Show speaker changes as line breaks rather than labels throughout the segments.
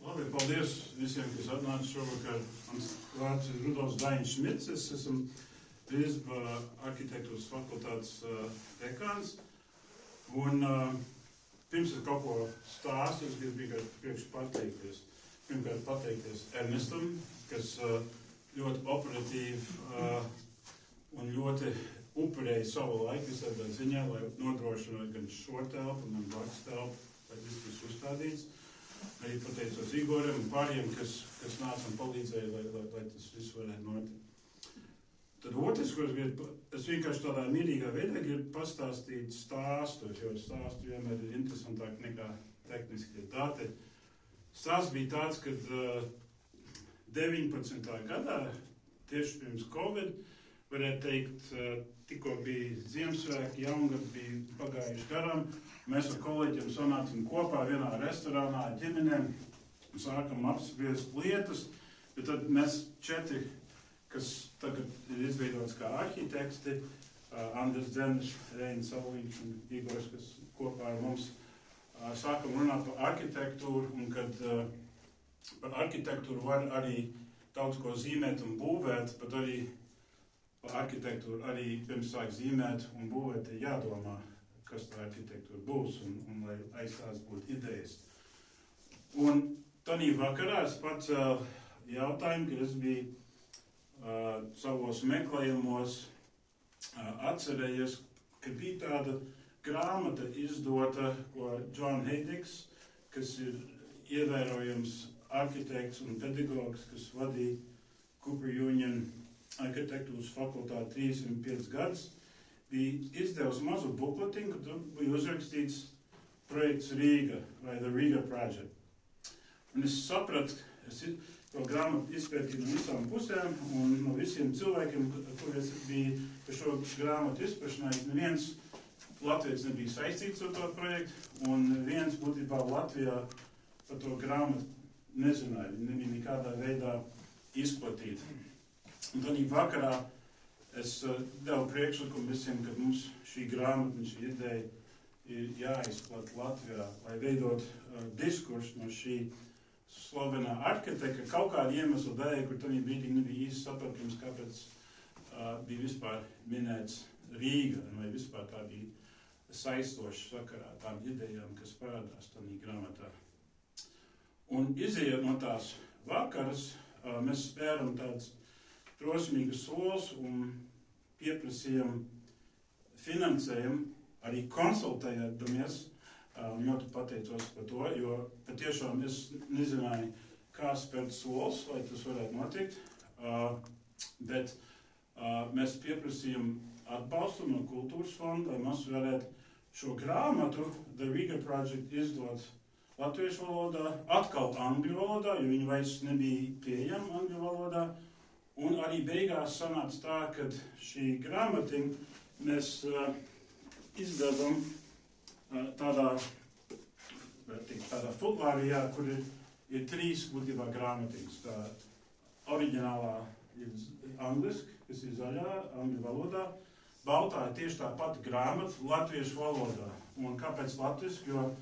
Labi, paldies visiem, kas atnāca šovakar. Mans vārds ir Rudolfs Daņš Šmits. Es esmu Rīzba arhitektūras fakultātes dekāns. Un pirms es kaut ko stāstu, es gribu priekš pateikties. Pirmkārt pateikties Ernestam, kas ļoti operatīvi un ļoti upurēja savu laiku visādā ziņā, lai nodrošinātu gan šo telpu, gan blakus telpu, lai viss tiks uzstādīts. Arī pateicos Igoram un pāriem, kas nāca un palīdzēja, lai tas viss varētu notikt. Tad otrs, ko es vienkārši tādā mierīgā veidā gribu pastāstīt stāstus, jo stāstu vienmēr ir interesantāk nekā tehniskie dati. Stāsts bija tāds, kad 19. gadā, tieši pirms Covid, varētu teikt, tikko bija Ziemassvētki, Jaungadi bija pagājuši garām. Mēs ar kolēģiem sanācam kopā vienā restorānā ar ģimenēm un sākam apspriest lietas, bet tad mēs 4, kas tagad ir izveidots kā arhitekti, Andris Dzeners, Reinis Salviņš un Igors, kas kopā ar mums sākam runāt par arhitektūru, un kad par arhitektūru var arī daudz ko zīmēt un būvēt, bet arī par arhitektūru arī pirms sāk zīmēt un būvēt ir jādomā, kas tā arhitektūra būs un lai aiz tās būtu idejas. Un tanī vakarā es pacēlu jautājumu, kad es biju savos meklējumos atcerējies, ka bija tāda grāmata izdota, ko John Heidiks, kas ir ievērojams arhitekts un pedagogs, kas vadīja Cooper Union arhitektūras fakultāti 35 gadus, bija izdevusi mazu bukletiņu, kad bija uzrakstīts projekts Rīga vai The Riga Project. Un es sapratu, es to grāmatu izpētīju no visām pusēm un no visiem cilvēkiem, kur es biju par šo grāmatu izprašanājis, neviens Latvijas nebija saistīts ar to projektu, un viens būtībā Latvijā par to grāmatu nezināja, viņi nebija nekādā veidā izplatīti. Un tad vakarā es devu priekšlikumu visiem, ka mums šī grāmata un šī ideja ir jāizplat Latvijā, lai veidot diskursu no šī slavenā arhitekta kaut kādu iemeslu dēļ, kur tādā brīdī nebija īsti sapratams, kāpēc bija vispār minēts Rīga, vai vispār tā bija saistoša sakarā tām idejām, kas parādās tādā grāmatā. Un izejot no tās vakaras, mēs spēram tāds drosmīgas solis un pieprasījām finansējumu, arī konsultējamies, un ļoti pateicos par to, jo patiešām es nezināju, kā spērt solis, lai tas varētu notikt, bet mēs pieprasījām atbalstu no kultūras fonda, lai mēs varētu šo grāmatu, The Riga Project, izdot latviešu valodā, atkal angļu valodā, jo viņi vairs nebija pieejama angļu valodā. Un arī beigās sanāca tā, ka šī grāmatiņa mēs izdevām tādā futlārijā, kur ir 3 būtībā grāmatiņas. Tā oriģinālā ir angliski, kas ir zaļā, angļu valodā. Baltā ir tieši tā pati grāmata latviešu valodā. Un kāpēc latviski? Jo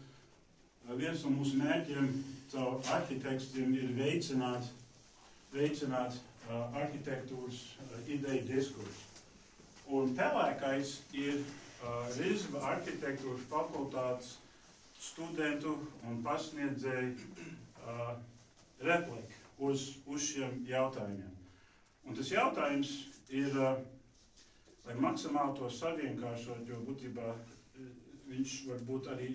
viens no mūsu mērķiem caur arhitektiem ir veicināt arhitektūras ideju diskursu. Un pelēkais ir Rīzba arhitektūras fakultātes studentu un pasniedzēju replika uz šiem jautājumiem. Un tas jautājums ir, lai maksimāli to savienkāršot, jo būtībā viņš var būt arī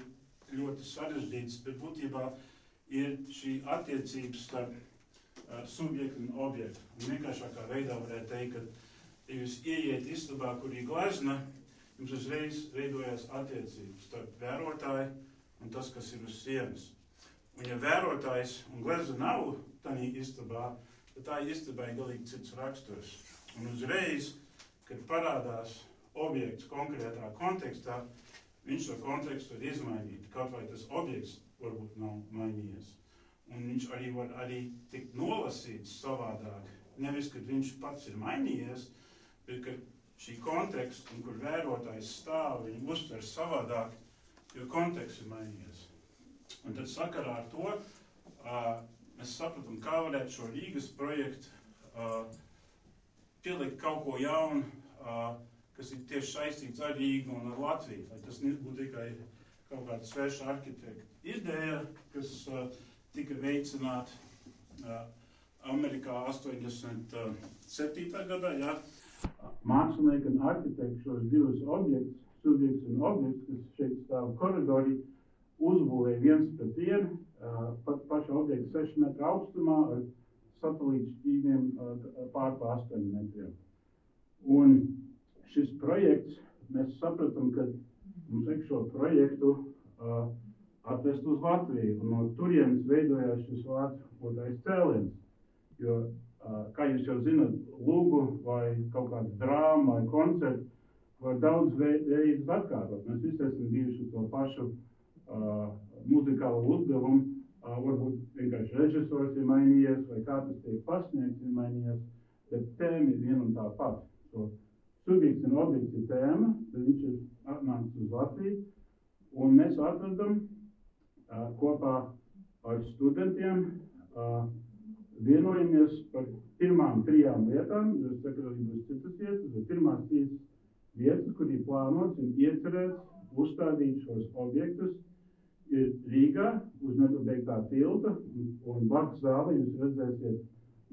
ļoti sarežģīts, bet būtībā ir šī attiecības starp subjektu un objektu. Un vienkāršākā veidā varētu teikt, ka ja jūs ieiet istabā, kur ir glezna, jums uzreiz veidojās attiecības starp vērotāju un tas, kas ir uz sienas. Un ja vērotājs un glezna nav tādā istabā, tad tā istabai galīgi cits raksturs. Un uzreiz, kad parādās objekts konkrētā kontekstā, viņš to kontekstu var izmainīt, kaut vai tas objekts varbūt nav mainījies. un viņš arī var tikt nolasīts savādāk. Nevis, ka viņš pats ir mainījies, bet ka šī konteksta, un kur vērotājs stāv, viņu uztver savādāk, jo konteksts ir mainījies. Un tad sakarā ar to mēs sapratam, kā varētu šo Rīgas projektu pielikt kaut ko jaunu, kas ir tieši saistīts ar Rīgu un ar Latviju. Lai tas nebūtu tikai kaut kāda sveša arhitekta ideja, kas tika veicināta Amerikā 87. gadā, ja. Mākslinieki un arhitekti šos divus objektus, subjekts un objekts, kas šeit stāv koridori, uzbūvēja viens pret vienu, paša objekta 6 metru augstumā ar satelītu šķīviem pār 8 metriem. Un šis projekts, mēs sapratam, ka mums vajag šo projektu atvest uz Latviju, un no turienes veidojās šis vārds otrais cēliens. Jo, kā jūs jau zināt, lūgu vai kaut kādu drāmu vai koncertu var daudz veidus atkārtot. Mēs visi esam bijuši to pašu muzikālu uzdevumu, varbūt vienkārši režisors ir mainījies vai kā tas tiek pasniegts ir mainījies, bet tēma ir viena un tā pat. Subjekts un objekts ir tēma, bet viņš ir atnācis uz Latviju, un mēs atradam kopā ar studentiem vienojamies par pirmām 3 lietām, jo es saku, arī būs citas vietas, bet pirmās 3 vietas, kur ir plānots un iecerēts uzstādīt šos objektus, ir Rīgā uz nepabeigtā tilta, un blakus zālē jūs redzēsiet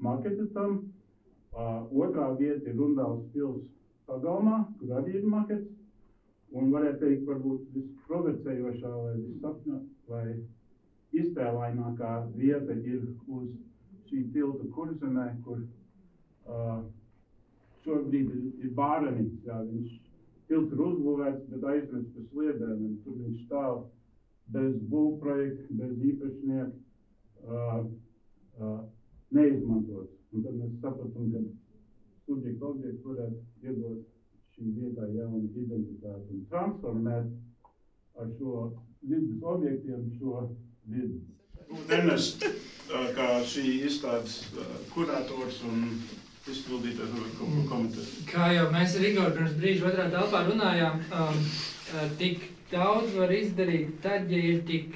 maketi tam. Otrā vieta ir Rundāls pils pagalmā, kur arī ir makets, un varētu teikt, varbūt visprovocējošā vai iztēlainākā vieta ir uz šī tilta Kurzemē, kur šobrīd ir Bārenīts, jā, viņš tilts ir uzbūvēts, bet aizvests par sliedēm, un tur viņš stāv bez būvprojekta, bez īpašnieku, neizmantots. Un tad mēs sapratam, ka subjektu objektu varētu iedot šī vietā jaunu identitāti un transformēt ar šo vidas objektiem šo vidi. Ernest, kā šī izstādes kurators un izpildītājs, var kaut ko komentēt.
Kā jau mēs ar Igoru pirms brīža otrā telpā runājām, tik daudz var izdarīt tad, ja ir tik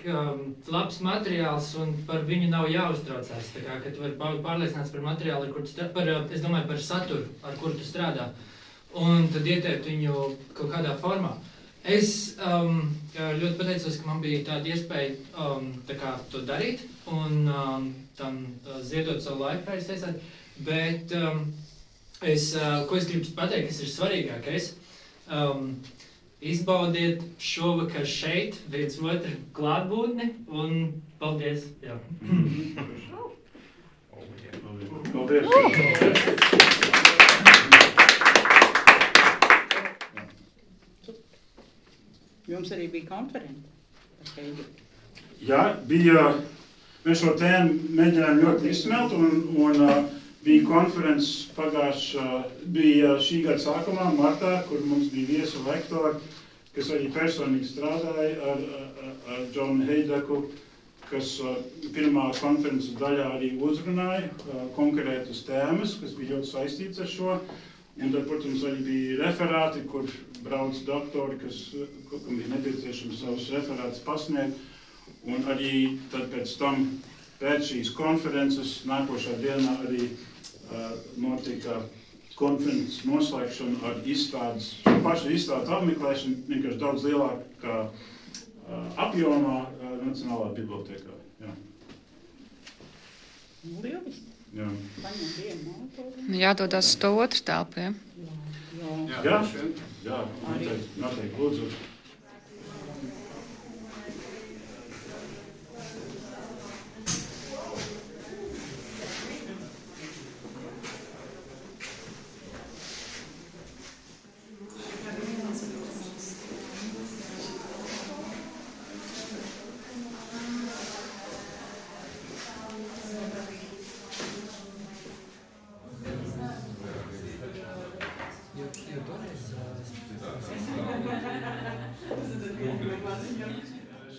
labs materiāls un par viņu nav jāuztraucās. Tā kā, ka tu vari būt pārliecināts par materiālu, es domāju par saturu, ar kuru tu strādā, un tad ieteikt viņu kaut kādā formā. Es ļoti pateicos, ka man bija tāda iespēja to darīt un tam ziedot savu laiku, kā jūs teicāt, bet ko es gribu pateikt, kas ir svarīgākais, izbaudiet šovakar šeit viens otru klātbūtni un paldies! Jā.
Paldies!
Jums arī bija konference par Heidu.
Jā, mēs šo tēmu mēģinājām ļoti izsmelt, un bija konferences bija šī gada sākumā, martā, kur mums bija viesi lektori, kas arī personīgi strādāja ar Džonu Heidaku, kas pirmā konferences daļā arī uzrunāja konkrētas tēmas, kas bija ļoti saistīts ar šo. Un tad, protams, arī bija referāti, kur brauc doktori, kam bija nepieciešams savus referātus pasniegt. Un arī tad pēc tam, pēc šīs konferences, nākošā dienā arī notika konferences noslēgšana ar izstādes, šo pašu izstādes apmeklēšanu, vienkārši daudz lielākā apjomā Nacionālā bibliotēkā. Jā.
Lieliski.
Jā.
Jādodas uz to otru telpu, ja?
Jā, noteikti, lūdzu.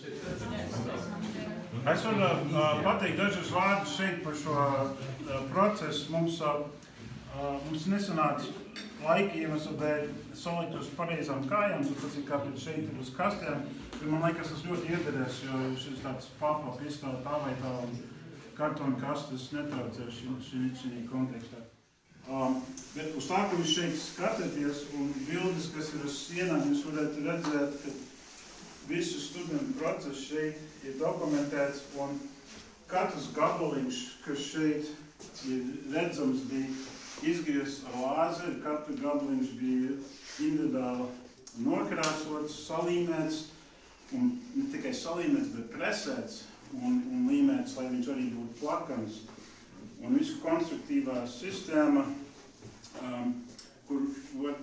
Es varu pateikt dažus vārdus šeit par šo procesu. Mums nesanāca laika iemeslu dēļ salikt uz pareizām kājām, tas ir kāpēc šeit ir uz kastēm. Man liekas, tas ļoti iederēs, jo šis tāds pop-up izstāv tā vai tā un kartona kastes netraucē šī kontekstā. Bet uz tā, ka jūs šeit skatāties un bildes, kas ir uz sienām, jūs varētu redzēt, ka visu studentu procesu šeit ir dokumentēts un katrs gabaliņš, kas šeit ir redzams, bija izgriezts ar lāzeri, katru gabaliņš bija individuāli nokrāsots, salīmēts, un ne tikai salīmēts, bet presēts un līmēts, lai viņš arī būtu plakans. Un visu konstruktīvā sistēma, kur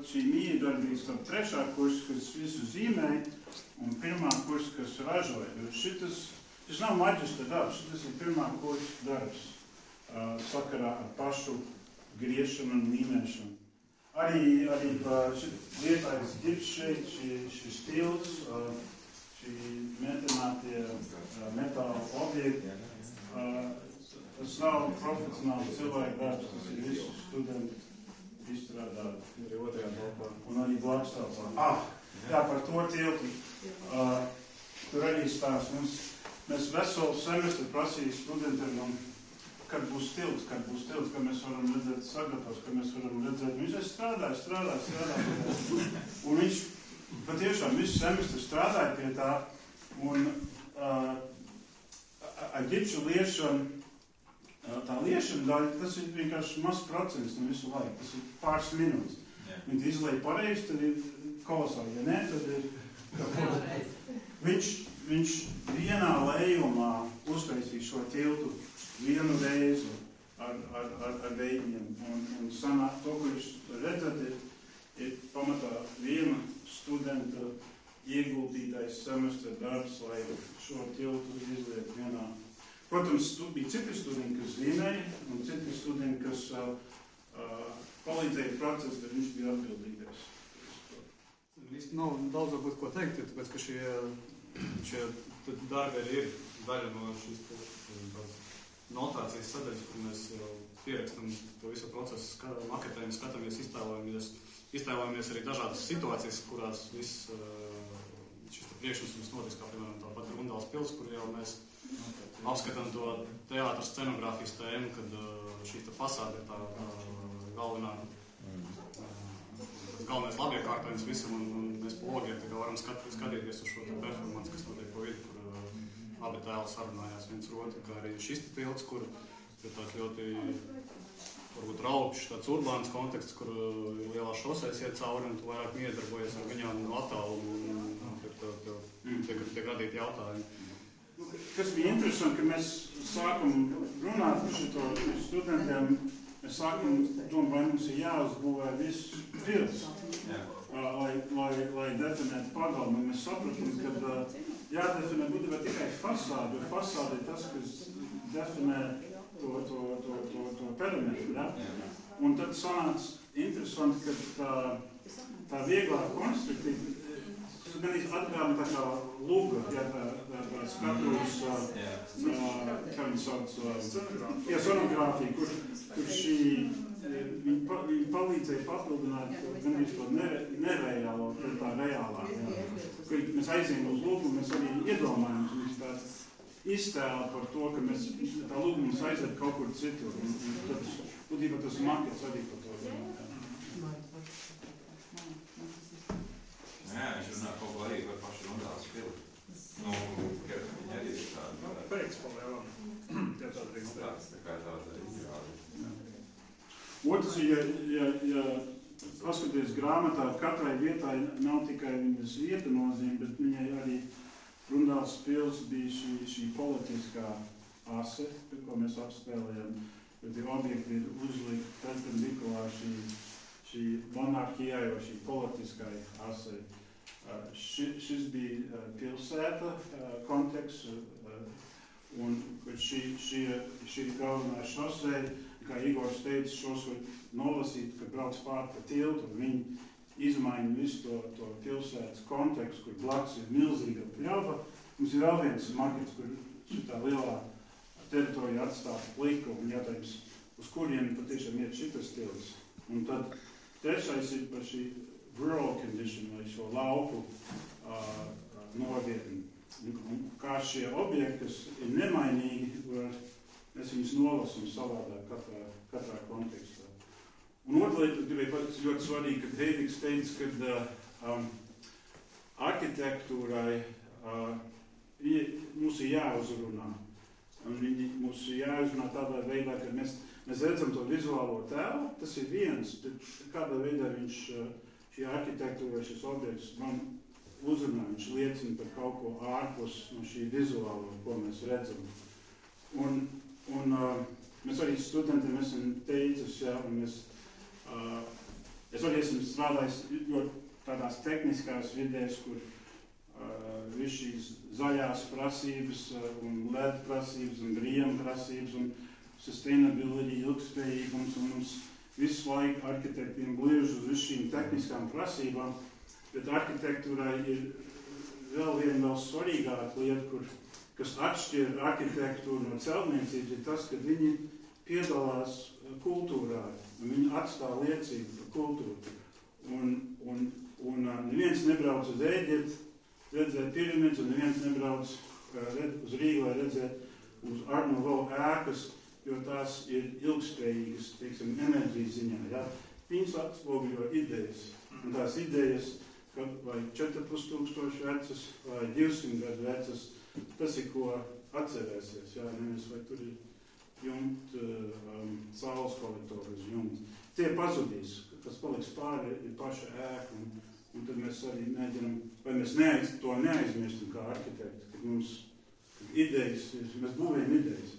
šī miedarbības starp trešā kursa, kas visu zīmēja, un pirmā kursa, kas ražoja. Šis nav maģistra darbs, šis ir pirmā kursa darbs sakarā ar pašu griešanu un līmēšanu. Arī lietājs ģips šeit, šis tilts, šī metinātie metāla objekti. Tas nav profesionāls cilvēku darbs, tas ir visu studentu izstrādāt. Arī otrajā telpā. Un arī blakus telpā. Jā, par to tiltu. Tur arī stāsts. Mēs veselu semestru prasīja studentiem, kad būs tilts, kad mēs varam redzēt sagatavs, kad mēs varam redzēt. Viņš strādā. Un viņš patiešām visu semestru strādāja pie tā. Un ar ģipšu liešanu, tā liešana daļa, tas ir vienkārši mazs procents no visu laiku. Tas ir pāris minūtes. Viņi izlēja pareizi, tad ir kolosāli. Ja nē, tad ir viņš vienā lejumā uztaisīja šo tiltu vienu reizi ar veidiem. Un sanāk, to, ko jūs redzat, ir pamatā viena studenta ieguldītais semestra darbs, lai šo tiltu izliet vienā. Protams, bija citi studenti, kas zīmēja, un citi studenti, kas palīdzēja procesu, bet viņš bija atbildīgais.
Īsti nav daudz varbūt ko teikt, tāpēc, ka šie darbi arī ir daļa no šīs notācijas sadaļas, kur mēs jau pierakstam to visu procesu, maketējam, skatāmies, iztēlojamies arī dažādas situācijas, kurās viss šis priekšnesums notiks, kā piemēram tāpat Rundāls pils, kur jau mēs apskatām to teātra scenogrāfijas tēmu, kad šī fasāde ir tā galvenais labiekārtojums visam, un mēs logiem varam skatīties uz šo performanci, kas notiek pa vidu, kur abi tēli sarunājās viens ar otru, kā arī šis tilts, kur ir tāds ļoti varbūt raupšs, tāds urbāns konteksts, kur ir lielā šosēs iet cauri, un tu vairāk miedarbojies ar viņām no attālumu, un tiek radīti jautājumi.
Kas bija interesanti, ka mēs sākam runāt par šito studentiem, mēs sākam domāt, vai mums ir jāuzbūvē viss pils, lai definētu pagalmu. Mēs sapratam, ka jādefinē būtībā tikai fasāde, jo fasāde ir tas, kas definē to perimetru. Ja? Un tad sanāca interesanti, ka tā vieglā konstruktīva, tas gan atgādina tā kā luga, ja tā skatuves, kā viņi sauc, sonogrāfija, kur viņi palīdzēja papildināt gan to nereālo, tā reālā. Ja. Kad mēs aizējām uz lugu, mēs arī iedomājamies, viņš tāds iztēla par to, ka tā luga mums aiziet kaut kur citur. Un tad, būtībā tas makets arī par to.
Jā, viņš runā kaut ko arī par pašu Rundāls pilu. Nu, ka viņi arī ir tādi.
Pēkspalējām. Jā, tāda drīkst. Tā kā tāda izrādi. Otrs, ja paskaties grāmatā, katrai vietai nav tikai viņas vieta nozīme, bet viņai arī Rundāls pils bija šī politiskā ase, ko mēs apspēlējam. Bet tie objekti ir uzlikti perpendikulā šī monarhijai vai šī politiskai asei. Šis bija pilsēta konteksts, un šī ir galvenā šosei, kā Igors teica, šos var nolasīt, kad brauc pār pa tiltu, un viņi izmaina visu to pilsētas kontekstu, kur blakus ir milzīga pļava, Mums ir vēl viens makets, kur šitā lielā teritorija atstāta plika un jautājums, uz kurieni patiešām iet šitas stils. Un tad trešais ir par šī rural condition, vai šo lauku novietni. Un kā šie objekti, kas ir nemainīgi, mēs viņus nolasam savādāk katrā kontekstā. Un otra lieta, gribēju pateikt, ļoti svarīgi, kad Heidigs teica, ka arhitektūrai mums ir jāuzrunā. Un mums ir jāuzrunā tādā veidā, ka mēs redzam to vizuālo tēlu, tas ir viens, bet kādā veidā šī arhitektūra, šis objekts man uzrunā, viņš liecina par kaut ko ārpus no šī vizuālo, ko mēs redzam. Un mēs arī studentiem esam teicis, jā, un es arī esmu strādājis ļoti tādās tehniskās vidēs, kur viss šīs zaļās prasības un LED prasības un green prasības un sustainability, ilgspējīgums, un mums visu laiku arhitektiem gliež uz visu šīm tehniskām prasībām, bet arhitektūrai ir vēl viena svarīgāka lieta, kas atšķir arhitektūru no celtniecības, ir tas, ka viņi piedalās kultūrā, un viņi atstāv liecību par kultūru. Un neviens nebrauc uz Ēģipti redzēt piramīdas, un neviens nebrauc uz Rīgu, lai redzēt uz Art Nouveau ēkas, jo tās ir ilgspējīgas, teiksim, enerģijas ziņā. Ja? Viņas atspoguļo idejas, un tās idejas, vai 4000 vecas, vai 200 gadu vecas, tas ir, ko atcerēsies. Ja? Nevis, vai tur ir saules kolektori uz jumta. Tie pazudīs, kas paliks pāri, ir paša ēka, un tad mēs arī mēģinām, vai mēs to neaizmirstam kā arhitekti, kad mums idejas, mēs būvējam idejas.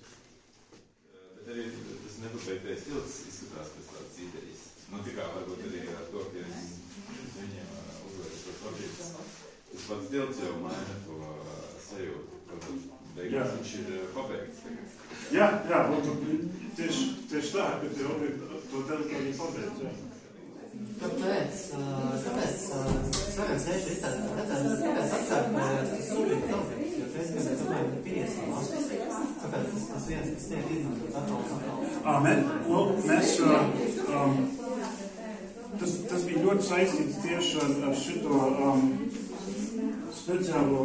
Bet arī tas nepabeigtais stils izskatās pēc tādas idejas. Nu, tikā varbūt arī ar to, ka viņiem uzvērs tos objektus. Tas pats stilts jau maina to sajūtu. Beigās viņš ir pabeigts.
Jā, tieši tā, ka tie objekti to teritoriju pabeigts, jā.
Kāpēc svarīgs tieši izstādāt redzēs, kāpēc atsākājās tas subjekts objekts, jo reiz, kad es domāju, ka 50 valstis, kāpēc tas viens, kas tiek izmantot atkal.
Tas bija ļoti saistīts tieši ar šito speciālo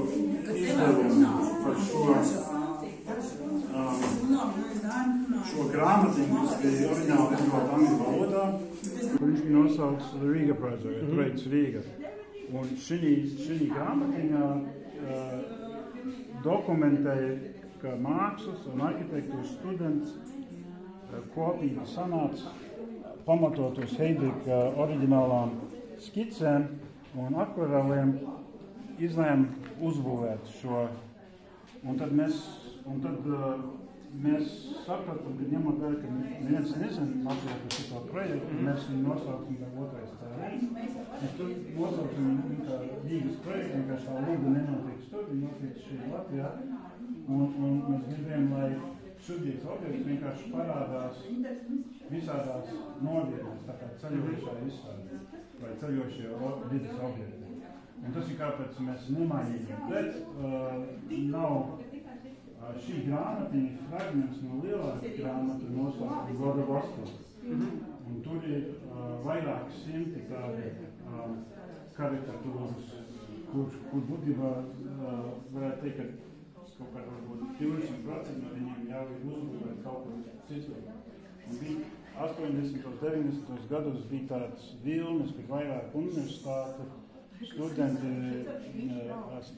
izdevumu par šo grāmatiņu, kas bija oriģināli izdevot angļu valodā. Viņš bija nosaukts The Riga Project, projekts Riga. Un šī grāmatiņā dokumentēja, ka mākslas un arhitektūras students kopīgi sanāca pamatot uz Heidiga oriģinālām skicēm un akvareliem, izlēma uzbūvēt šo. Un tad mēs sapratam, ka ņemot vērā, ka neviens nezina materiāli par šo projektu, mēs viņu nosauksim kā otrais tēls. Mēs tur nosauksim viņu kā Rīgas projektu, vienkārši tā lūga nenotiks tur, viņa notiks šī Latvijā. Un mēs gribējām, lai subjekts objekts vienkārši parādās visādās novietnēs, tā kā ceļojušā izstādē, vai ceļojušie vidas objekti. Un tas ir kāpēc mēs nemainījām, bet nav šī grāmatiņa fragments no lielāka grāmata nosaukta Goda Vostok. Un tur ir vairāk simti tādi karikatūras, kur būtībā varētu teikt, ka kaut kā varbūt 20% no viņiem jau ir uzbūvēt kaut ko citu. Un bija 80. 90. gados bija tāds vilnis, kad vairāk universitāte studenti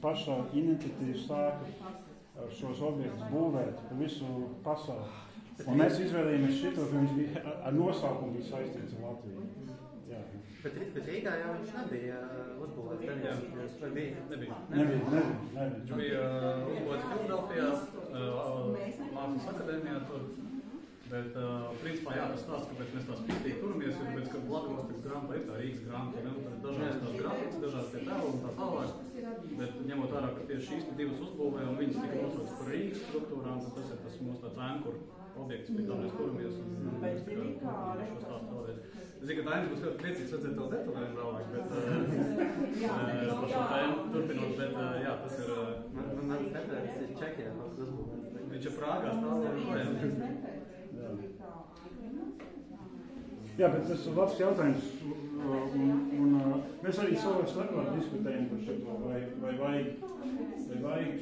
pašā iniciatīvu sāka šos objektus būvēt pa visu pasauli. Un mēs izvēlējāmies šito, ka viņš bija ar nosaukumu bija saistīts ar Latviju. Jā.
Bet Rīgā jau viņš nebija uzbūvēts 90. vai bija?
Nebija.
Viņš bija uzbūvēts Filadelfijā, Mākslas akadēmijā tur. Bet, principā, jā, tas stāsts, kāpēc mēs tās piktīgi turamies, ir tāpēc, ka Vladimirovas grāmata ir tā Rīgas grāmata, ne? Dažādas tās grāmatas, dažādas tie tēli un tā tālāk. Bet ņemot vērā, ka tieši šīs divas uzbūvē un viņas tika nosauktas par Rīgas struktūrām, tad tas ir tas mūsu tāds ēnkur objekts, pie kā mēs turamies un mēs tikai turpinām šo stāstu vēlreiz. Es zinu, ka tā būs ļoti priecīgs redzēt tās detaļas vēlāk, bet par šo tēmu turpinot, bet jā, tas ir...
Man
Jā, bet tas ir labs jautājums. Un mēs arī savā starpā diskutējam par šo, vai vajag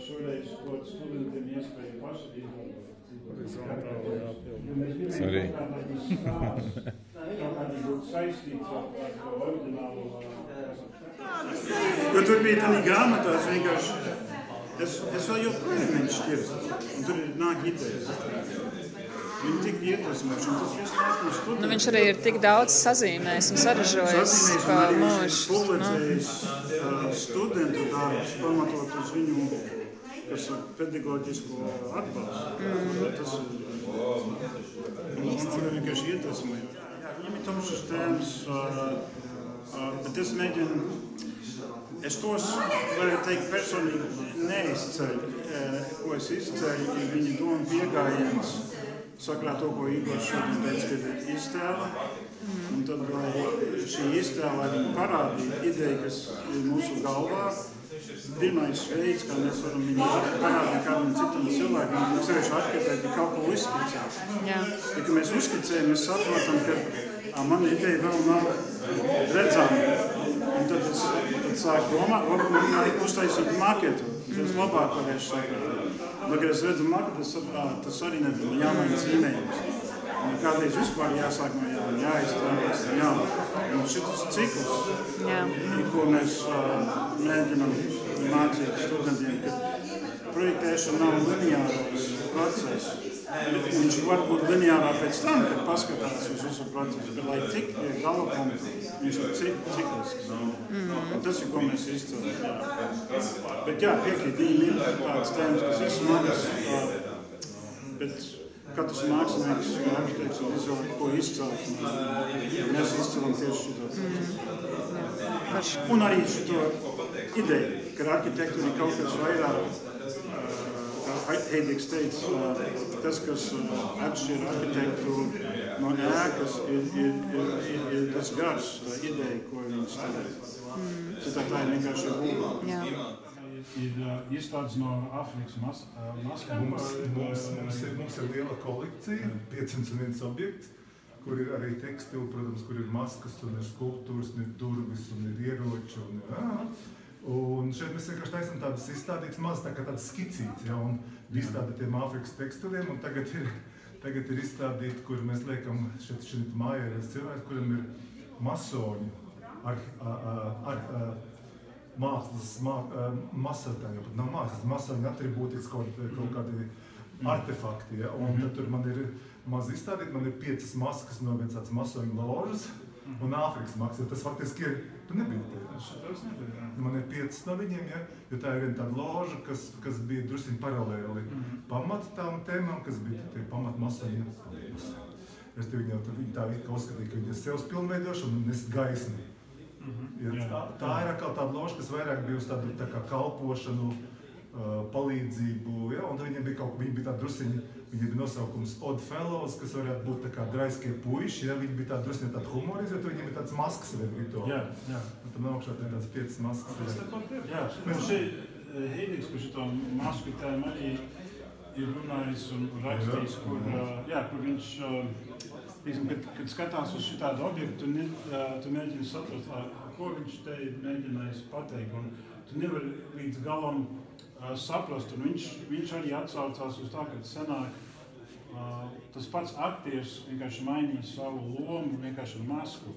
šoreiz kaut studentiem iespēju paši izvēlēt.
Sorry.
Kaut kādi būtu saistīts ar to oriģinālu. Jo tur bija tādā grāmatās vienkārši, es vēl joprojām viņš šķirs, un tur nāk idejas. Viņi tik iedvesmojuši, un tas viss nāk no studentiem.
Nu, viņš arī ir tik daudz sazīmējis un sarežojis pa mūžu.
Publicējis studentu darbus, pamatot uz viņu, kas ir pedagoģisko atbalstu. Tas ir vienkārši iedvesmojuši. Viņam ir tomšas tēmas, bet es mēģinu, es tos, varētu teikt, personīgi neizceļu, ko es izceļu, ir viņa doma piegājiens. Sakrā to, ko Igors šodien teica, kad ir iztēle. Un tad, lai šī iztēle, lai viņa parādīja ideju, kas ir mūsu galvā, pirmais veids, kā mēs varam viņu parādīt kādam citam cilvēkam, mēs sevišķi arhitekti kaut ko uzskicēt. Ja mēs uzskicējam, mēs saprotam, ka mana ideja vēl nav redzama. Un tad sāk domāt, varbūt uztaisīt maketu. Tas labāk varēšu sakot. Bet, kad es redzu maketu, tas arī nebija jāmaina zīmējums. Kādreiz vispār jāsāk no jauna, jāizstrādās no jauna. Un šis cikls, ko mēs mēģinām mācīt studentiem, ka projektēšana nav lineārais process. Viņš var būt lineārā pēc tam, kad paskatās uz visu procesu, bet lai tik pie gala punkta, viņš ir ciklisks. Un tas ir, ko mēs izcelam. Bet jā, piekrīt, viņi ir tādas tēmas, kas ir smagas, bet katrs mākslinieks, arhitekts un izvēlēt, ko izcelt. Mēs izcelam tieši šito. Un arī šito ideju, ka arhitektūra ir kaut kas vairāk, Heidrichs teica, tas, kas atšķir arhitektūru no ēkas, ir tas gars, tā ideja, ko viņi stāv. Tā ir vienkārši būva. Ir izstādes no Āfrikas maskām.
Mums ir liela kolekcija, 501 objekts, kur ir arī tekstili, protams, kur ir maskas, un ir skulptūras, un ir durvis, un ir ieroči. Un šeit mēs vienkārši taisam tādas izstādītas maz, tā kā tāds skicīts, ja, un izstādītiem Āfrikas tekstiliem, un tagad ir izstādīti, kur mēs liekam šeit mājā redz cilvēku, kuram ir masoņu, masoņu, pat nav mākslas, masoņu atribūtiski kaut kādi artefakti, ja, un tad tur man ir maz izstādīt, man ir 5 maskas no viens tāds masoņu ložas, un Āfrikas maksas, tas faktiski ir, tu nebija te. Man ir 5 no viņiem, ja, jo tā ir viena tāda loža, kas bija drusciņ paralēli pamata tām tēmām, kas bija tie pamata masoņi. Viņi tā uzskatīja, ka viņi ir sevs pilnveidošana un nes gaismi. Ja, tā ir atkal tāda loža, kas vairāk bija uz tādu tā kā kalpošanu, palīdzību, ja, un viņiem bija tāda drusciņa, viņiem bija nosaukums Odd Fellows, kas varētu būt tā kā draiskie puiši, ja, viņi bija tāda drusciņa tāda humorizēta, viņiem bija tāds maskas rituāli.
Jā.
Un tam augšā ir tāds 5 maskas.
Jā, un šeit Heidrichs par šito masku tēmu arī ir runājis un rakstījis, kur viņš, kad skatās uz šitādu objektu, tu mēģini saprast, ko viņš te mēģinājis pateikt, un tu nevari līdz galam saprast, un viņš arī atsaucās uz tā, ka senāk tas pats aktieris vienkārši mainīja savu lomu vienkārši ar masku.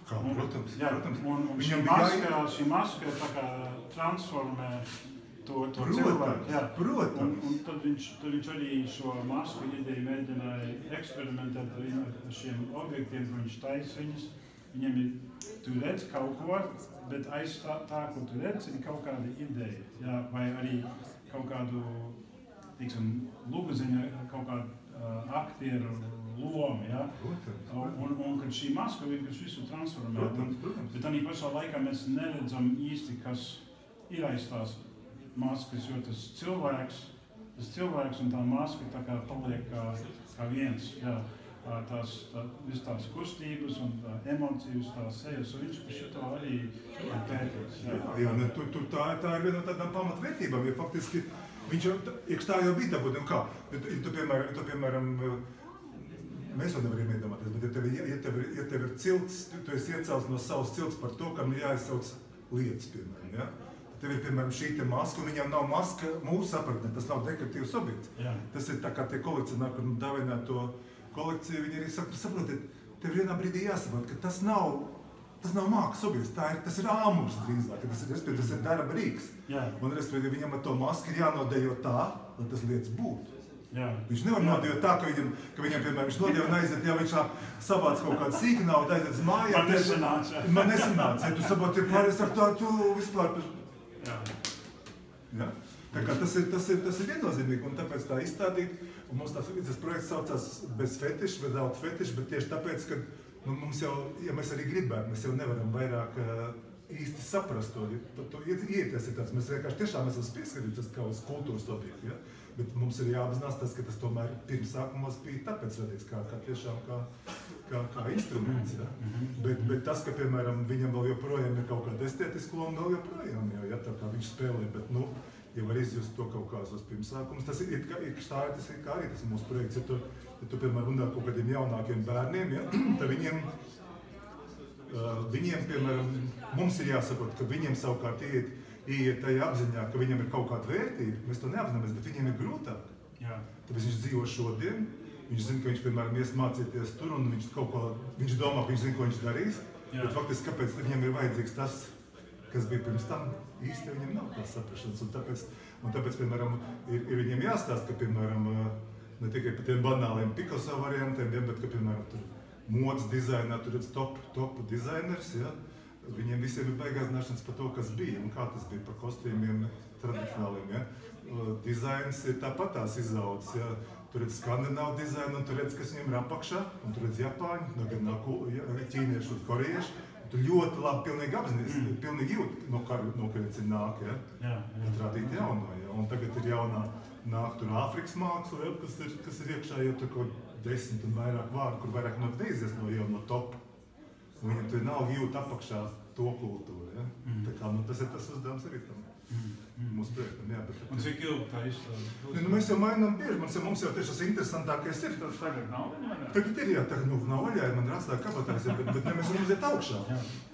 Kā, protams.
Jā, un šī maska tā kā transformē to cilvēku. Jā.
Protams.
Un tad viņš arī šo masku ideju mēģināja eksperimentēt ar šiem objektiem, ko viņš taisa viņus. Viņiem ir, tu redz kaut ko, bet aiz tā, ko tu redz, ir kaut kāda ideja. Jā, vai arī kaut kādu, lugaziņa, kaut kādu aktieru lomu. Ja? Un kad šī maska vienkārši visu transformē. Bet tādā pašā laikā mēs neredzam īsti, kas ir aiz tās maskas, jo tas cilvēks un tā maska tā kā paliek kā viens. Jā. Viss tās kustības un emocijas, tās sejas, un viņš par šito arī ir pētīts.
Jā, tā ir viena no tādām pamatvērtībām, jo faktiski viņš jau, tā jau bija tā būtu, kā, tu piemēram, mēs to nevaram iedomāties, bet ja tev ir cilts, tu esi iecēlis no savas cilts par to, kam ir jāizsauc lietas, piemēram, ja? Tev ir, piemēram, šī te maska, un viņam nav maska mūsu sapratnē, tas nav dekoratīvs objekts. Jā. Tas ir tā kā tie kolekcionāri, kur dāvinā to kolekciju, viņi arī saprotiet, tev vienā brīdī jāsaprot, ka tas nav mākslas objekts, tas ir āmurs drīzāk, tas ir darba rīks. Jā. Un respektīvi, viņam ar to masku ir jānodejo tā, lai tas lietas būtu. Jā. Viņš nevar nodejot tā, ka viņam, piemēram, viņš nodejo un aiziet, ja viņš savāc kaut kādu sīku naudu, aiziet uz mājām. Man nesanāca. Ja tu saproti, pārējais ar tā, tu vispār... Ja? Tā kā tas ir viennozīmīgi, un tāpēc tā izstādīt, un mums tas projekts saucās bez fetiša, without fetish, bet tieši tāpēc, ka mums jau, ja mēs arī gribētu, mēs jau nevaram vairāk īsti saprast to, ieties ir tāds, mēs vienkārši tiešām esam pieskarītas kā uz kultūras objektu, ja? Bet mums ir jāapzinās tas, ka tas tomēr pirms sākumos bija tāpēc radīts kā tiešām kā instruments, ja? Bet tas, ka, piemēram, viņam vēl joprojām ir kaut kāda estētiska loma, vēl joprojām, ja tā kā viņš spēlē, bet, ja var izjust to kaut kādos pirmsākumus, tas ir kā arī tas mūsu projekts, ja tu piemēram, runā kaut kādiem jaunākiem bērniem, ja, tad viņiem, piemēram, mums ir jāsaprot, ka viņiem savukārt ieiet tajā apziņā, ka viņam ir kaut kāda vērtība, mēs to neapzināmies, bet viņiem ir grūtāk. Jā. Tāpēc viņš dzīvo šodien, viņš zina, ka viņš, piemēram, ies mācīties tur, un viņš domā, ka viņš zina, ko viņš darīs, jā. Bet faktiski, kāpēc viņam ir vajadzīgs tas, kas bija pirms tam, īsti viņam nav tās saprašanas, un tāpēc, piemēram, ir viņiem jāstāst, ka, piemēram, ne tikai par tiem banāliem Picasso variantiem, bet, ka, piemēram, tur modes dizainā, tur redz top dizainers, ja? Viņiem visiem ir baigās zināšanas par to, kas bija, un kā tas bija par kostīmiem tradicionāliem, ja? Dizains ir tāpatās izaudzis, ja? Tur redz skandināvu dizainu, un tur redz, kas viņiem ir apakšā, un tur redz Japāņu, gan ķīniešu un koriešu. Tu ļoti labi pilnīgi apzināties, pilnīgi jūt, no kurienes ir nāk, ja? Bet rādīt jauno, ja? Un tagad ir jaunā nāk tur Āfrikas māksla, ja? kas ir iekšā jau tur kaut 10 un vairāk vārdu, kur vairāk neizies no topa. Viņam tur nav jūt apakšā to kultūru, ja? Tā kā, tas ir tas uzdevums arī tam mūsu projektam, jā.
Un cik ilgi tā izstāda?
Mēs jau mainām bieži, mums jau tieši tas interesantākais ir.
Tagad nav vaļā?
Tagad ir, jā, tagad nav vaļā, man ir atstāja kabatās, bet mēs varam iziet augšā.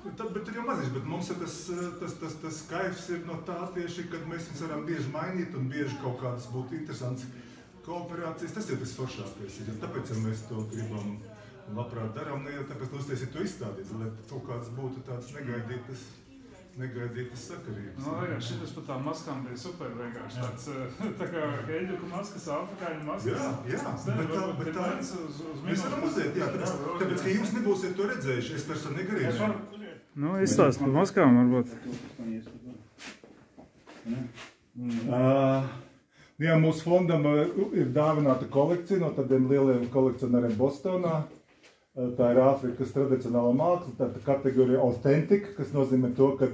Bet ir jau maziņš, bet mums ir tas kaifs ir no tā tieši, kad mēs viņus varam bieži mainīt un bieži kaut kādas būtu interesants kooperācijas. Tas ir tas foršākais, ja tāpēc, ja mēs to gribam un labprāt darām, ne jau tāpēc, lai uztaisīt to izstādīt, lai kaut kāds būtu tāds negaidītas sakarības.
Šitas par tām maskām bija super vienkārši tāds, tā kā eļļuku maskas, afrikāņu maskas.
Jā, bet tā, mēs varam uziet, jā, tāpēc, ka jūs nebūsiet to redzējuši, es personīgi arī.
Izstāst par maskām varbūt.
Jā, mūsu fondam ir dāvināta kolekcija no tādiem lieliem kolekcionāriem Bostonā. Tā ir Āfrikas tradicionāla māksla, tā ir kategorija authentic, kas nozīmē to, ka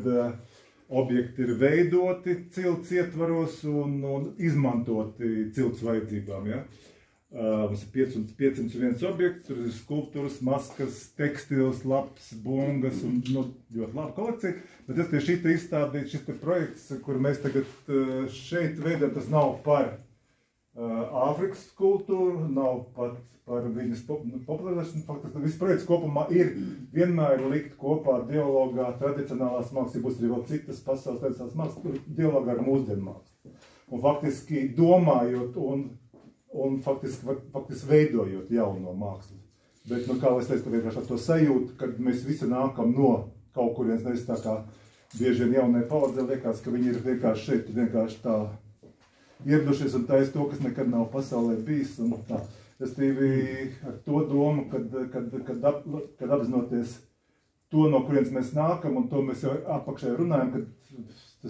objekti ir veidoti cilts ietvaros un izmantoti cilts vajadzībām. Ja? Mums ir 501 objekts, tur ir skulptūras, maskas, tekstils, laps, bungas un ļoti laba kolekcija. Bet tas šī izstādīt, šis projekts, kur mēs tagad šeit veidojam, tas nav par Āfrikas kultūru, nav pat par viņas popularizēšanu. Faktiski viss projekts kopumā ir vienmēr likt kopā dialogā tradicionālās mākslas, ja būs arī vēl citas pasaules tradicionālās mākslas, dialogā ar mūsdienu mākslu. Un faktiski domājot un faktiski veidojot jauno mākslu. Bet, kā es teicu, vienkārši ar to sajūtu, kad mēs visi nākam no kaut kurienes, nevis tā kā bieži vien jaunai paudzē liekas, ka viņi ir vienkārši šeit, vienkārši tā ieradušies un taisa to, kas nekad nav pasaulē bijis. Un tā. Es ar to domu, kad apzinoties to, no kurienes mēs nākam, un to mēs jau apakšēji runājam, kad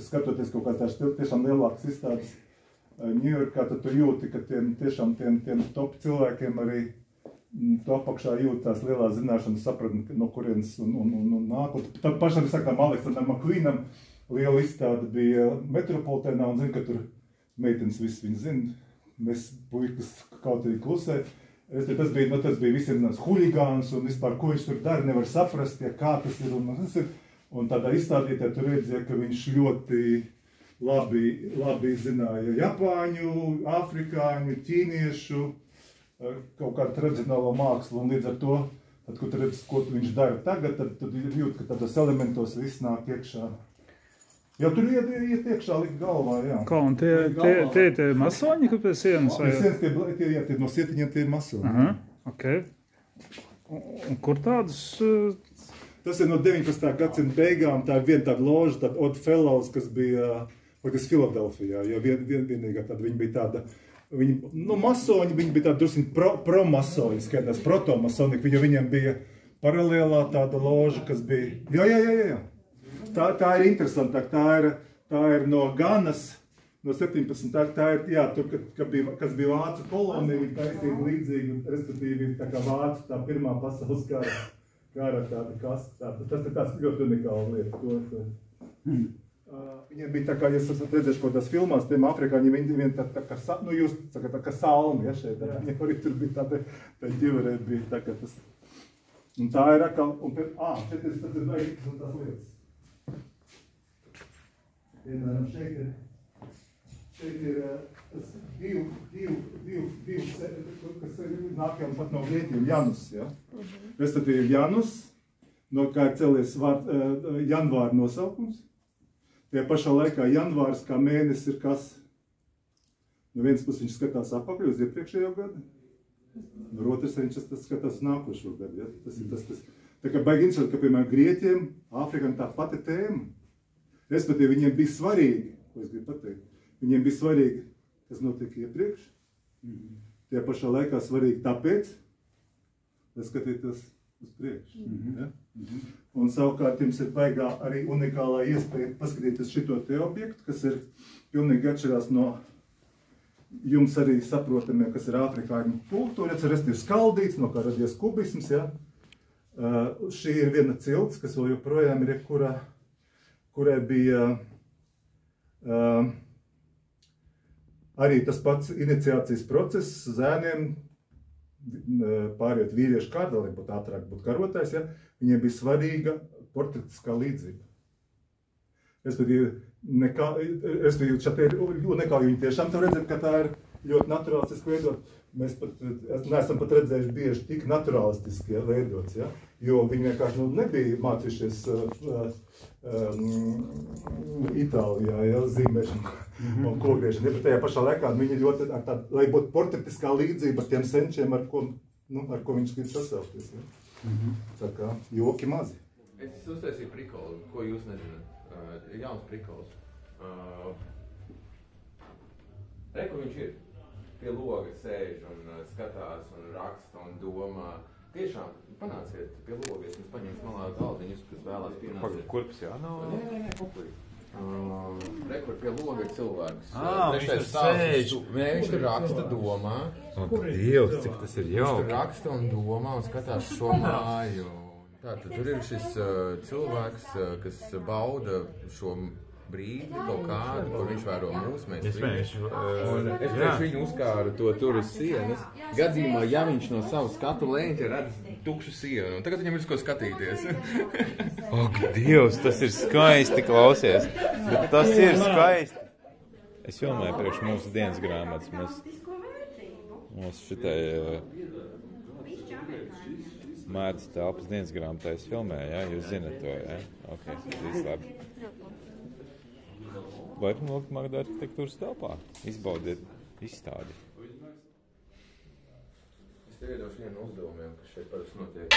skatoties kaut kāds tiešām lielāks izstādes Ņujorkā, tad tu jūti, ka tiem top cilvēkiem arī tu apakšā jūt tās lielās zināšanas sapratni, no kurienes un nāk. Tad pašam sakām Aleksandram Makvīnam liela izstāde bija Metropolitēnā un zinu, ka tur meitenes viss viņu zina. Mēs puikas kaut arī klusē. Tas bija visiem zināms huligāns un vispār, ko viņš tur dara, nevar saprast, ja kā tas ir. Un tādā izstādītē tu redzēja, ka viņš ļoti labi zināja japāņu, afrikāņu, ķīniešu, kaut kādu tradicionālo mākslu, un līdz ar to, tad, kad redz, ko viņš dara tagad, tad jūt, ka tādos elementos viss nāk iekšā. Jo tur iet iekšā likt galvā, jā.
Kā, un tie masoņi, ka pie sienas?
Tie no sietiņiem tie ir masoņi.
Aha, ok. Un kur tādus...
Tas ir no 19. gadsimta beigām, tā ir viena tāda loža, tāda Odd Fellows, kas bija, Filadelfijā, jo vienīgā tāda, viņi bija tāda, masoņi, viņi bija tāda drusku pro-masoņi, skaitās proto-masoņi, viņiem bija paralēlā tāda loža, kas bija, jā. Tā ir interesantāk, tā ir no Ganas, no 17. Tā ir, jā, tur, kas bija Vācu kolonija, viņi taisīja līdzīgi, respektīvi, tā kā Vācu, tā pirmā pasaules kara tāda kasta. Tas ir tāds ļoti unikāla lieta. Viņiem bija tā kā, ja esat redzējuši kaut tās filmās, tiem afrikāņiem, viņi tā kā, jūs sakat, tā kā salmi, ja, šeit, viņiem arī tur bija tā ģiverē, bija tā kā tas. Un tā ir atkal, šeit ir tās lietas. Piemēram, šeit ir tas divi, kas nākam pat no grieķiem, Janus, ja? Respektīvi Janus, no kā ir cēlies janvāra nosaukums. Tie pašā laikā janvārs kā mēnesis ir kas? No vienas puses viņš skatās apakaļ uz iepriekšējo gadu, no otras viņš skatās nākošo gadu, ja? Tas ir tas. Tā kā baigi interesanti, ka, piemēram, grieķiem, Āfrikam tā pati tēma. Respektīvi, viņiem bija svarīgi, ko es gribu pateikt, viņiem bija svarīgi, kas notiek iepriekš. Tie pašā laikā svarīgi tāpēc, lai skatītos uz priekšu. Ja? Un savukārt jums ir baigā arī unikālā iespēja paskatīties šito te objektu, kas ir pilnīgi atšķirās no jums arī saprotamiem, kas ir afrikāņu kultūra, respektīvi skaldīts, no kā radies kubisms. Ja? Šī ir viena cilts, kas vēl joprojām ir kurai bija arī tas pats iniciācijas process zēniem, pāriet vīriešu kārdā, lai būtu ātrāk būt karotājs, ja? Viņiem bija svarīga portretiskā līdzība. Respektīvi, šeit ir unikāli, viņi tiešām tev redzēt, ka tā ir ļoti naturālistiski veidot. Mēs neesam pat redzējuši bieži tik naturālistiski veidots, ja? Jo viņi vienkārši nebija mācījušies Itālijā, ja, zīmēšanu un kogriešanu. Ja, bet tajā pašā laikā viņi ļoti, lai būtu portretiskā līdzība ar tiem senčiem, ar ko viņš grib sasaukties. Ja? Tā kā joki mazi.
Es uztaisīju prikolu, ko jūs nezināt. Jauns prikols. Kur viņš ir? Pie loga sēž un skatās un raksta un domā. Tiešām, panāciet pie loga, es jums paņemšu malā galdiņus, kas vēlās pienāciet. Kurps, jā? Nē, populī. Kur pie loga ir cilvēks.
Viņš tur sēž.
Nē, viņš tur raksta, domā.
Dievs, cik tas ir jauki.
Viņš tur raksta un domā un skatās šo māju. Tātad tur ir šis cilvēks, kas bauda šo brīdi kaut kādu, kur viņš vēro mūsu mēs. Un es pēc viņu uzkāru to tur uz sienas. Gadījumā, ja viņš no savu skatu leņķa redz tukšu sienu, un tagad viņam ir ko skatīties.
Ak, Dievs, tas ir skaisti, klausies. Bet tas ir skaisti. Es filmēju priekš mūsu dienas grāmatas. Mums šitai Mērķis telpas dienas grāmatā es filmēju, ja? Jūs zinat to, ja? Ok, viss labi. Varam lūgt Magda arhitektūras telpā. Izbaudiet izstādi.
Es tev iedošu vienu uzdevumiem, kas šeit parasti notiek.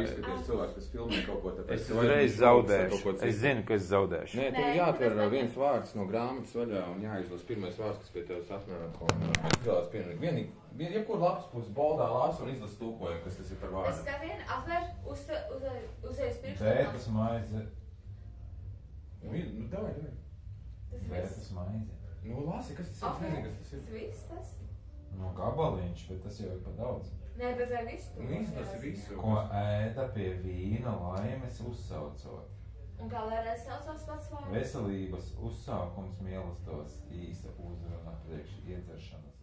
Izskaties cilvēks, kas filmē kaut ko tāpēc.
Es uzreiz zaudēšu. Es zinu, ka es zaudēšu.
Nē, tev jāatver viens vārds no grāmatas vaļā un jāizlas pirmais vārds, kas pie tevis atnāk. Izvēlās pienīgi. Jebkur lapas puses boldā lāsa un izlas tūkojumu, kas tas ir par vārdu.
Es kā vien atver uzreiz pirkstu.
Vētas maize.
Davai.
Vētas maize.
Lāsi, kas tas ir? Es nezinu, kas tas ir.
Tas viss tas?
Gabaliņš, bet tas jau ir pa daudz.
Nē, bet vai visu?
Izlasi visu.
Ko ēda pie vīna laimes uzsaucot.
Un kā vēlreiz saucās pats vārds?
Veselības uzsākums mīlestos īsa uzruna priekš iedzeršanas